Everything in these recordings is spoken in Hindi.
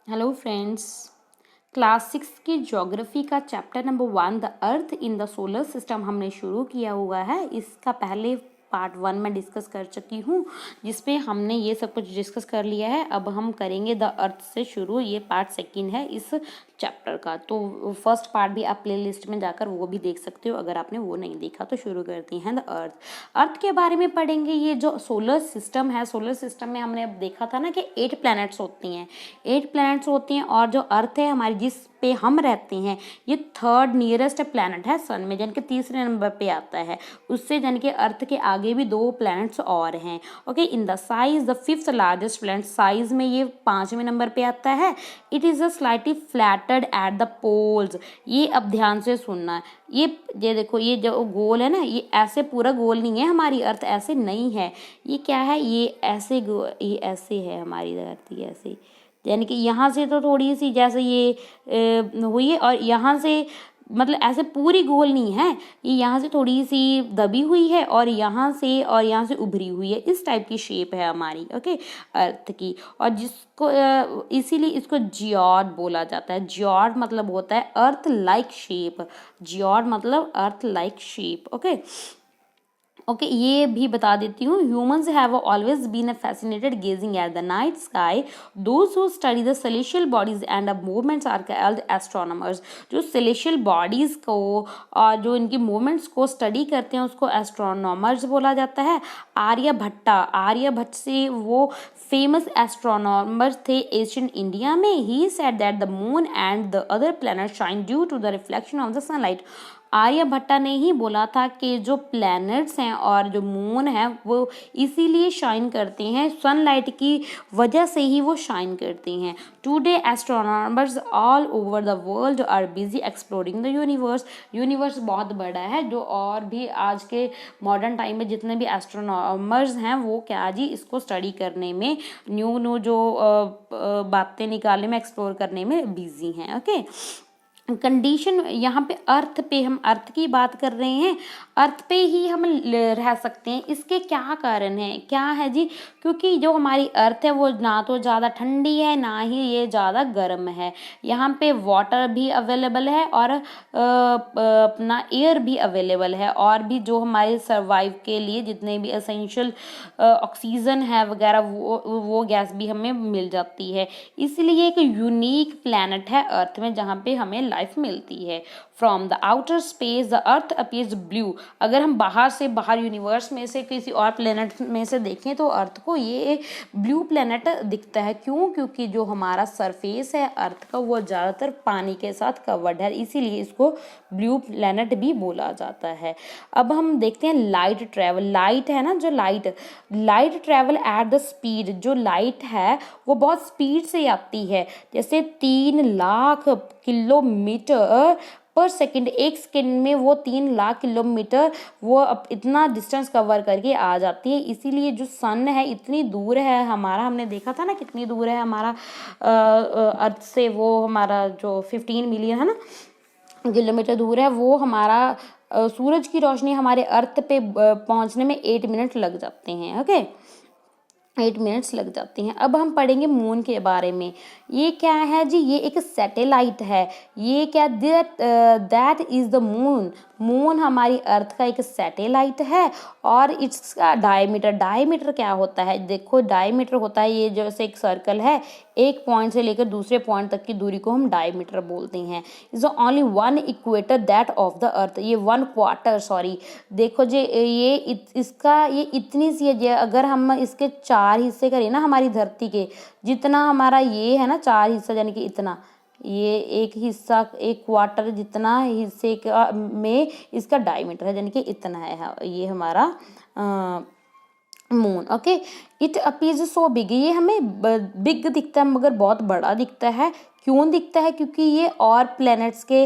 Hello friends. क्लास 6 की ज्योग्राफी का chapter number 1 the earth in the solar system हमने शुरू किया हुआ है। इसका पहले पार्ट 1 में डिस्कस कर चुकी हूँ, जिसपे हमने ये सब कुछ डिस्कस कर लिया है। अब हम करेंगे द अर्थ से शुरू। ये पार्ट 2 है इस चैप्टर का। तो फर्स्ट पार्ट भी आप प्ले लिस्ट में जाकर वो भी देख सकते हो, अगर आपने वो नहीं देखा तो। शुरू करते हैं द अर्थ। अर्थ के बारे में पढ़ेंगे। ये जो सोलर सिस्टम है, सोलर सिस्टम में हमने अब देखा था ना कि 8 प्लैनेट्स होती हैं। 8 प्लैनेट्स होती हैं और जो अर्थ है हमारी, जिस पे हम रहते हैं, ये 3rd नियरेस्ट प्लैनेट है सन में, यानी कि तीसरे नंबर पे आता है। उससे यानी कि अर्थ के आगे भी 2 प्लैनेट्स और हैं। Okay, in the size the 5th largest planet, size में ये 5वें नंबर पे आता है। It is a slightly flattened at the poles. ये अब ध्यान से सुनना, ये देखो, ये जो गोल है ना, ये ऐसे पूरा गोल नहीं है। हमारी अर्थ ऐसे नहीं है। ये क्या है, ये ऐसे ये ऐसे है हमारी अर्थ, ये ऐसे, यानी कि यहाँ से तो थोड़ी सी जैसे ये हुई है, और यहाँ से मतलब ऐसे पूरी गोल नहीं है। ये यहाँ से थोड़ी सी दबी हुई है और यहाँ से उभरी हुई है। इस टाइप की शेप है हमारी, ओके, अर्थ की। और जिसको इसीलिए इसको जियोड बोला जाता है। जियोड मतलब होता है अर्थ लाइक शेप। जियोड मतलब अर्थ लाइक शेप। ओके, ये भी बता देती हूँ। Humans have always been fascinated gazing at the night sky. Those who study the celestial bodies and movements are called astronomers. जो सेलेशियल बॉडीज को और जो इनकी मूवमेंट्स को स्टडी करते हैं, उसको एस्ट्रोनॉमर्स बोला जाता है। आर्यभट्ट से वो फेमस एस्ट्रोनॉमर्स थे एशियन इंडिया में। He said that the moon and the other planet shine due to the reflection of the sunlight. Aryabhata ने ही बोला था कि जो प्लैनेट्स हैं और जो मून है वो इसीलिए शाइन करते हैं, सनलाइट की वजह से ही वो शाइन करते हैं। Today astronomers all over the world are busy exploring the universe. Universe बहुत बड़ा है, जो और भी आज के मॉडर्न टाइम में जितने भी एस्ट्रोनॉमर्स हैं वो क्या जी, इसको स्टडी करने में, न्यू जो बातें निकालने में, एक्सप्लोर करने में बिजी हैं। ओके, कंडीशन, यहाँ पे हम अर्थ की बात कर रहे हैं। अर्थ पे ही हम रह सकते हैं। इसके क्या कारण है, क्या है जी? क्योंकि जो हमारी अर्थ है वो ना तो ज़्यादा ठंडी है, ना ही ये ज़्यादा गर्म है। यहाँ पे वाटर भी अवेलेबल है और अपना एयर भी अवेलेबल है, और भी जो हमारे सर्वाइव के लिए जितने भी एसेंशियल ऑक्सीजन है वगैरह, वो गैस भी हमें मिल जाती है। इसलिए एक यूनिक प्लैनेट है अर्थ में, जहाँ पे हमें लाइफ मिलती है। From the outer space the earth appears blue. अगर हम बाहर यूनिवर्स में से किसी और प्लेनेट में से देखें तो अर्थ को ये ब्लू प्लेनेट दिखता है। क्यों? क्योंकि जो हमारा सरफेस है अर्थ का वो ज़्यादातर पानी के साथ कवर्ड है, इसीलिए इसको ब्लू प्लेनेट भी बोला जाता है। अब हम देखते हैं लाइट ट्रेवल। लाइट है ना, जो light travel at the speed. जो लाइट है वो बहुत स्पीड से आती है, जैसे 3 लाख किलोमीटर पर सेकंड। एक सेकंड में वो 3 लाख किलोमीटर वो इतना डिस्टेंस कवर करके आ जाती है। इसीलिए जो सन है इतनी दूर है हमारा, हमने देखा था ना कितनी दूर है हमारा अर्थ से। वो हमारा जो 15 मिलियन है ना किलोमीटर दूर है, वो हमारा सूरज की रोशनी हमारे अर्थ पे पहुंचने में 8 मिनट लग जाते हैं। ओके, 8 मिनट्स लग जाती हैं। अब हम पढ़ेंगे मून के बारे में। ये क्या है जी? ये एक सैटेलाइट है। ये क्या, that is the moon. Moon हमारी अर्थ का एक सैटेलाइट है, और इसका डायमीटर क्या होता है? देखो, डायमीटर होता है ये जैसे एक सर्कल है, एक पॉइंट से लेकर दूसरे पॉइंट तक की दूरी को हम डायमीटर बोलते हैं। Is only 1 equator that of the earth. ये 1 क्वार्टर, सॉरी, देखो जी, ये इतनी सी है। अगर हम इसके 4 हिस्से करें ना हमारी धरती के, जितना हमारा ये है ना 4 हिस्सा, यानी कि इतना, ये एक हिस्सा, एक क्वार्टर जितना हिस्से का में इसका डायमीटर है, यानी कि इतना है ये हमारा moon. Okay, it appears so big. ये हमें बिग दिखता है मगर बहुत बड़ा दिखता है। क्यों दिखता है? क्योंकि ये और प्लैनेट्स के,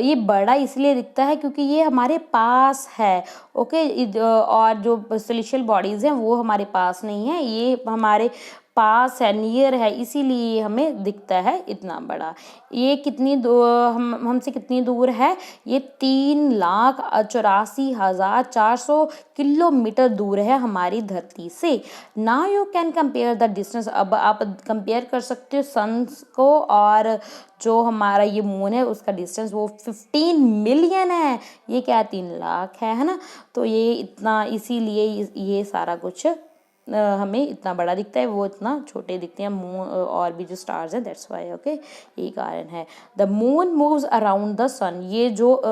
ये बड़ा इसलिए दिखता है क्योंकि ये हमारे पास है। ओके, और जो सेलेशियल बॉडीज हैं वो हमारे पास नहीं है, ये हमारे पास है, नियर है, इसीलिए हमें दिखता है इतना बड़ा। ये कितनी हमसे कितनी दूर है? ये 3,84,400 किलोमीटर दूर है हमारी धरती से। Now you can compare the distance. अब आप कंपेयर कर सकते हो सन को और जो हमारा ये मून है उसका डिस्टेंस वो 15 मिलियन है। ये क्या है? 3 लाख है ना। तो ये इतना, इसीलिए ये सारा कुछ हमें इतना बड़ा दिखता है, वो इतना छोटे दिखते हैं मून और भी जो स्टार्स हैं, दैट्स वाई। ओके, यही कारण है। The moon moves around the sun. ये जो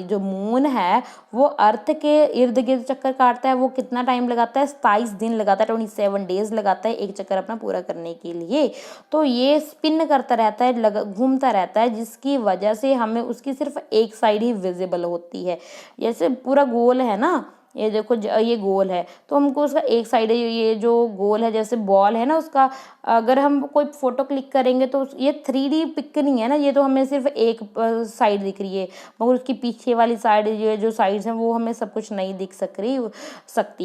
जो मून है वो अर्थ के इर्द गिर्द चक्कर काटता है। वो कितना टाइम लगाता है? 27 दिन लगाता है, 27 डेज लगाता है एक चक्कर अपना पूरा करने के लिए। तो ये स्पिन करता रहता है, घूमता रहता है, जिसकी वजह से हमें उसकी सिर्फ एक साइड ही विजिबल होती है। जैसे पूरा गोल है ना, ये देखो ये गोल है, तो हमको उसका एक साइड है, ये जो गोल है जैसे बॉल है ना उसका, अगर हम कोई फोटो क्लिक करेंगे तो ये 3D पिक नहीं है ना, ये तो हमें सिर्फ एक साइड दिख रही है, मगर उसकी पीछे वाली साइड, ये जो साइड्स हैं वो हमें सब कुछ नहीं दिख सकती।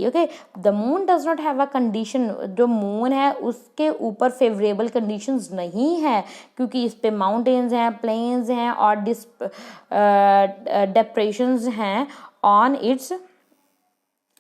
Okay, the moon does not have a condition. जो मून है उसके ऊपर फेवरेबल कंडीशंस नहीं है, क्योंकि इस पे माउंटेन्स हैं, प्लेन्स हैं और डिप्रेशंस हैं on it's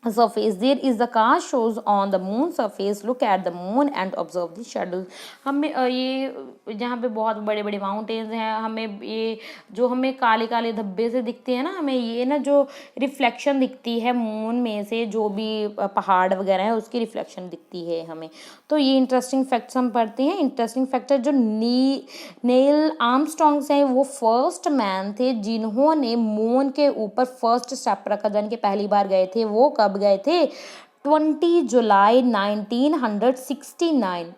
surface. There is the cast shows on the moon surface. Look at the moon and observe the shadows. हमें ये जहाँ पे बहुत बड़े बड़े माउंटेन्स हैं, हमें ये जो हमें काले काले धब्बे से दिखते हैं ना, हमें ये ना जो रिफ्लेक्शन दिखती है मून में से, जो भी पहाड़ वगैरह है उसकी रिफ्लेक्शन दिखती है हमें। तो ये इंटरेस्टिंग फैक्ट्स हम पढ़ते हैं। इंटरेस्टिंग फैक्टर जो नील आर्मस्ट्रॉन्ग हैं, वो फर्स्ट मैन थे जिन्होंने मून के ऊपर फर्स्ट स्टेप रखा, जान के पहली बार गए थे। वो कब गए थे? 20 जुलाई 1969।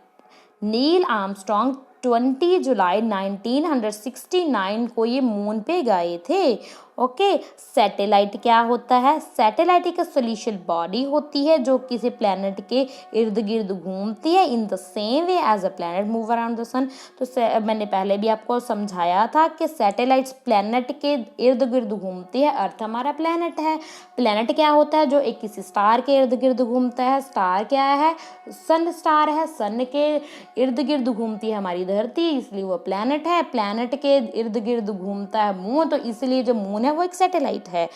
नील आर्मस्ट्रॉन्ग 20 जुलाई 1969 को ये मून पे गए थे। ओके, सैटेलाइट क्या होता है? सैटेलाइट एक सोल्यूशन बॉडी होती है जो किसी प्लैनेट के इर्द गिर्द घूमती है, in the same way as a planet move around the sun. तो मैंने पहले भी आपको समझाया था कि सैटेलाइट्स प्लैनेट के इर्द गिर्द घूमती है। अर्थ हमारा प्लैनेट है। प्लैनेट क्या होता है? जो एक किसी स्टार के इर्द गिर्द घूमता है। स्टार क्या है? सन स्टार है। सन के इर्द गिर्द घूमती है हमारी धरती, इसलिए वो प्लैनेट है। प्लैनेट के इर्द गिर्द घूमता है मून, तो इसलिए जो मून है वो एक सैटेलाइट है।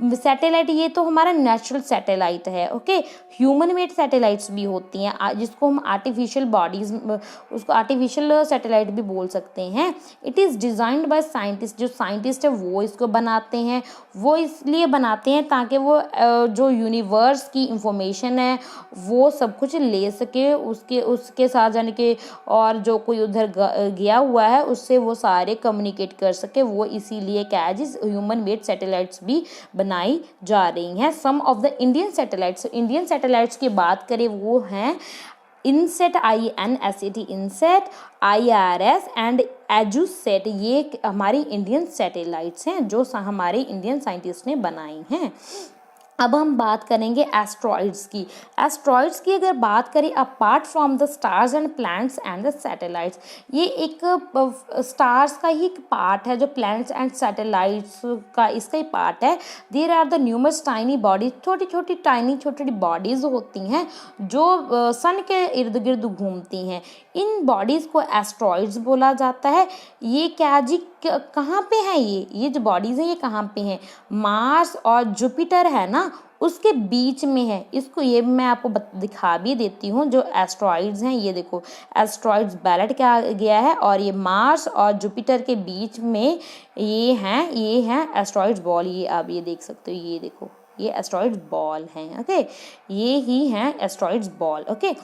सैटेलाइट ये तो हमारा नेचुरल सैटेलाइट है। ओके, ह्यूमन मेड सैटेलाइट्स भी होती हैं, जिसको हम आर्टिफिशियल बॉडीज, उसको आर्टिफिशियल सैटेलाइट भी बोल सकते हैं। It is designed by scientist. जो साइंटिस्ट है वो इसको बनाते हैं। वो इसलिए बनाते हैं ताकि वो जो यूनिवर्स की इंफॉर्मेशन है वो सब कुछ ले सके, उसके साथ जाने के, और जो कोई उधर गया हुआ है उससे वो सारे कम्युनिकेट कर सके। वो इसीलिए क्या है, जिस ह्यूमन मेड सैटेलाइट्स भी बनाई जा रही हैं। Some of the Indian satellites की बात करें, वो हैं INSAT, INSAT INSAT, IRS and EDUSAT. ये हमारी इंडियन सैटेलाइट्स हैं जो हमारे इंडियन साइंटिस्ट ने बनाई हैं। अब हम बात करेंगे एस्ट्रॉइड्स की। एस्ट्रॉइड्स की अगर बात करें, apart from the stars and planets and the satellites, ये एक स्टार्स का ही पार्ट है, जो प्लैनेट्स एंड सैटेलाइट्स का इसका ही पार्ट है। There are the numerous tiny bodies, छोटी छोटी बॉडीज होती हैं जो सन के इर्द गिर्द घूमती हैं। इन बॉडीज़ को एस्ट्रॉइड्स बोला जाता है। ये क्या जी, कहाँ पे हैं ये जो बॉडीज़ हैं ये कहाँ पे हैं? मार्स और जुपिटर है ना, उसके बीच में है। इसको ये मैं आपको दिखा भी देती हूँ। जो एस्ट्रॉइड्स हैं, ये देखो एस्ट्रॉइड्स बेल्ट क्या गया है, और ये मार्स और जुपिटर के बीच में ये हैं एस्ट्रॉइड्स बॉल। ये आप ये देख सकते हो, ये देखो ये एस्ट्रॉइड्स बॉल हैं। ओके, ये ही हैं एस्ट्रॉइड्स बॉल। ओके,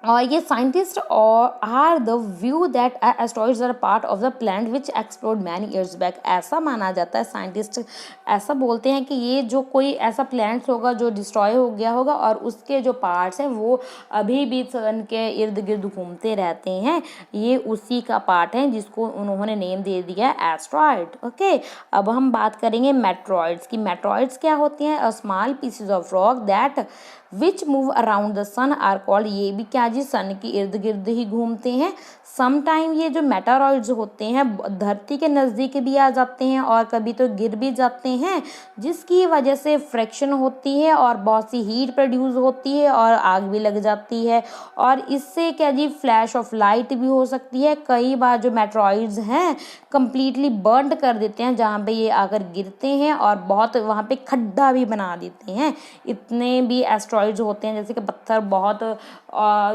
और ये scientist are the view that asteroids are part of the planet which explored many years back. ऐसा माना जाता है, साइंटिस्ट ऐसा बोलते हैं कि ये जो कोई ऐसा प्लैनेट होगा जो डिस्ट्रॉय हो गया होगा और उसके जो पार्ट्स हैं वो अभी भी सन के इर्द गिर्द घूमते रहते हैं। ये उसी का पार्ट है जिसको उन्होंने नेम दे दिया एस्ट्रॉइड। ओके, अब हम बात करेंगे मेट्रॉइड्स की। मेट्रॉइड्स क्या होती हैं? A small pieces of rock that which move around the sun are called. ये भी क्या जी, सन की इर्द गिर्द ही घूमते हैं। सम टाइम ये जो मेटेरॉइड्स होते हैं धरती के नज़दीक भी आ जाते हैं और कभी तो गिर भी जाते हैं, जिसकी वजह से फ्रिक्शन होती है और बहुत सी हीट प्रोड्यूस होती है और आग भी लग जाती है। और इससे क्या जी फ्लैश ऑफ लाइट भी हो सकती है। कई बार जो मेटेरॉइड्स हैं कंप्लीटली बर्न कर देते हैं जहाँ पे ये आकर गिरते हैं और बहुत वहाँ पे खड्डा भी बना देते हैं। इतने भी एस्ट्रॉइड्स होते हैं, जैसे कि पत्थर बहुत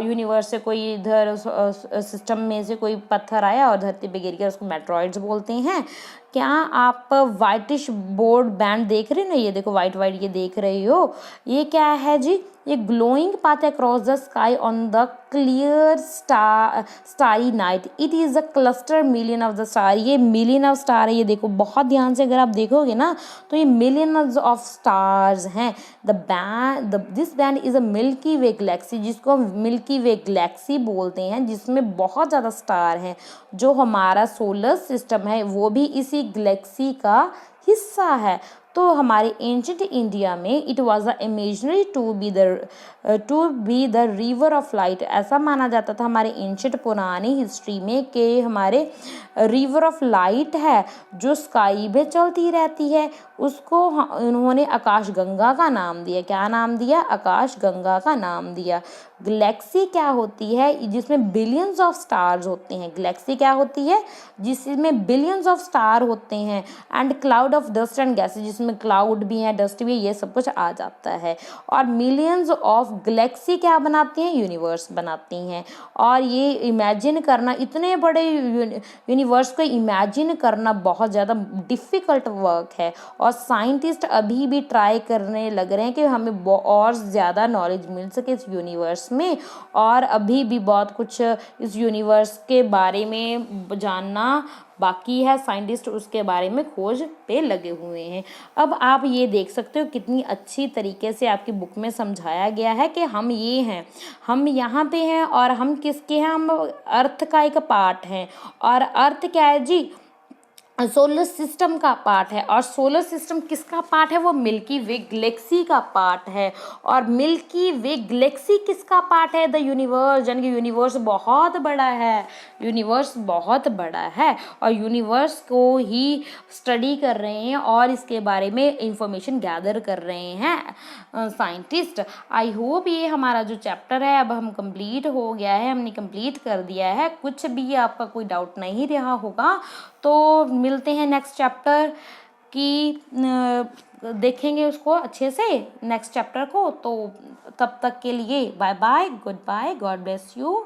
यूनिवर्स से कोई इधर सिस्टम में से कोई पत्थर आया और धरती पे गिर गया, उसको मेटेरॉइड्स बोलते हैं। क्या आप वाइटिश बोर्ड बैंड देख रहे हो ना, ये देखो वाइट वाइट ये देख रहे हो, ये क्या है जी, ये glowing path across the sky on the clear starry night. It is a cluster million of the star. ये मिलियन ऑफ स्टार है, ये देखो बहुत ध्यान से अगर आप देखोगे ना तो ये मिलियंस ऑफ स्टार्स हैं। This band is a milky way Galaxy, जिसको हम मिल्की वे गैलेक्सी बोलते हैं, जिसमें बहुत ज़्यादा स्टार हैं। जो हमारा सोलर सिस्टम है वो भी इसी गैलेक्सी का हिस्सा है। तो हमारे एंशंट इंडिया में it was a imaginary to be the river of light. ऐसा माना जाता था हमारे एंशंट पुरानी हिस्ट्री में कि हमारे रिवर ऑफ लाइट है जो स्काई में चलती रहती है, उसको उन्होंने आकाश गंगा का नाम दिया। क्या नाम दिया? आकाश गंगा का नाम दिया। गैलेक्सी क्या होती है? जिसमें बिलियंस ऑफ स्टार्स होते हैं। गैलेक्सी क्या होती है? जिसमें बिलियंस ऑफ स्टार होते हैं। And cloud of dust and gases, जिसमें क्लाउड भी है, डस्ट भी है, ये सब कुछ आ जाता है। और मिलियंस ऑफ गैलेक्सी क्या बनाती हैं? यूनिवर्स बनाती हैं। और ये इमेजिन करना, इतने बड़े यूनिवर्स को इमेजिन करना बहुत ज़्यादा डिफ़िकल्ट वर्क है। और साइंटिस्ट अभी भी ट्राई करने लग रहे हैं कि हमें और ज़्यादा नॉलेज मिल सके इस यूनिवर्स में। और अभी भी बहुत कुछ इस यूनिवर्स के बारे में जानना बाकी है। साइंटिस्ट उसके बारे में खोज पे लगे हुए हैं। अब आप ये देख सकते हो कितनी अच्छी तरीके से आपकी बुक में समझाया गया है कि हम ये हैं, हम यहाँ पे हैं और हम किसके हैं? हम अर्थ का एक पार्ट हैं। और अर्थ क्या है जी? सोलर सिस्टम का पार्ट है। और सोलर सिस्टम किसका पार्ट है? वो मिल्की वे गैलेक्सी का पार्ट है। और मिल्की वे गैलेक्सी किसका पार्ट है? The universe. यानी कि यूनिवर्स बहुत बड़ा है, यूनिवर्स बहुत बड़ा है और यूनिवर्स को ही स्टडी कर रहे हैं और इसके बारे में इंफॉर्मेशन गैदर कर रहे हैं साइंटिस्ट। आई होप ये हमारा जो चैप्टर है अब हम कंप्लीट हो गया है, हमने कंप्लीट कर दिया है। कुछ भी आपका कोई डाउट नहीं रहा होगा तो मिलते हैं नेक्स्ट चैप्टर की, देखेंगे उसको अच्छे से नेक्स्ट चैप्टर को। तो तब तक के लिए bye bye, good bye, God bless you.